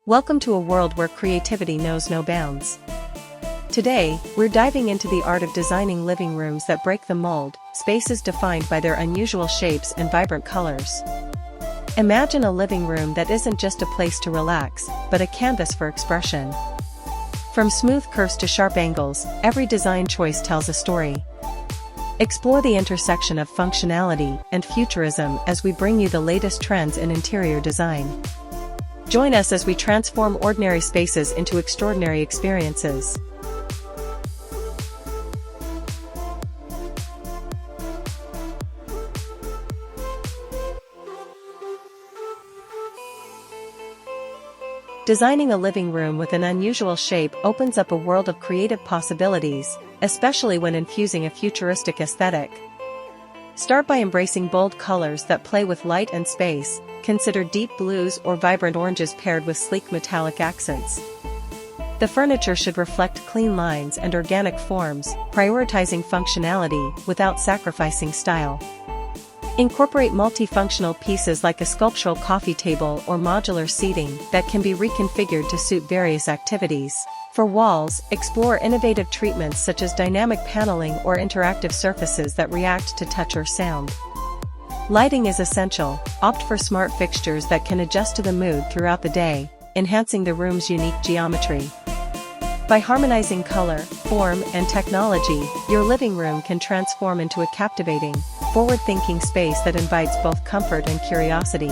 Welcome to a world where creativity knows no bounds. Today, we're diving into the art of designing living rooms that break the mold, spaces defined by their unusual shapes and vibrant colors. Imagine a living room that isn't just a place to relax, but a canvas for expression. From smooth curves to sharp angles, every design choice tells a story. Explore the intersection of functionality and futurism as we bring you the latest trends in interior design. Join us as we transform ordinary spaces into extraordinary experiences. Designing a living room with an unusual shape opens up a world of creative possibilities, especially when infusing a futuristic aesthetic. Start by embracing bold colors that play with light and space. Consider deep blues or vibrant oranges paired with sleek metallic accents. The furniture should reflect clean lines and organic forms, prioritizing functionality without sacrificing style. Incorporate multifunctional pieces like a sculptural coffee table or modular seating that can be reconfigured to suit various activities. For walls, explore innovative treatments such as dynamic paneling or interactive surfaces that react to touch or sound. Lighting is essential. Opt for smart fixtures that can adjust to the mood throughout the day, enhancing the room's unique geometry. By harmonizing color, form, and technology, your living room can transform into a captivating, forward-thinking space that invites both comfort and curiosity.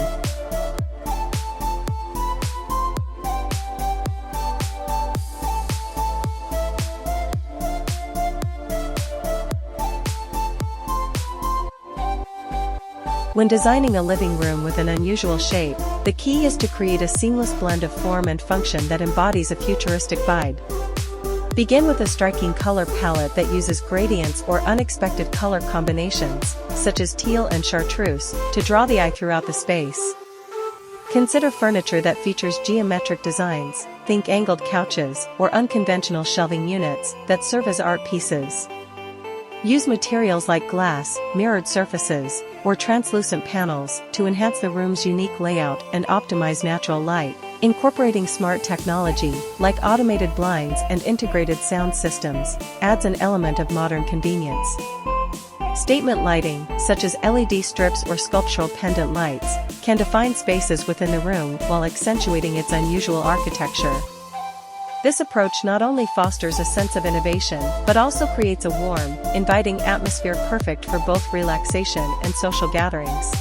When designing a living room with an unusual shape, the key is to create a seamless blend of form and function that embodies a futuristic vibe. Begin with a striking color palette that uses gradients or unexpected color combinations, such as teal and chartreuse, to draw the eye throughout the space. Consider furniture that features geometric designs, think angled couches, or unconventional shelving units that serve as art pieces. Use materials like glass, mirrored surfaces, or translucent panels to enhance the room's unique layout and optimize natural light. Incorporating smart technology, like automated blinds and integrated sound systems, adds an element of modern convenience. Statement lighting, such as LED strips or sculptural pendant lights, can define spaces within the room while accentuating its unusual architecture. This approach not only fosters a sense of innovation but also creates a warm, inviting atmosphere perfect for both relaxation and social gatherings.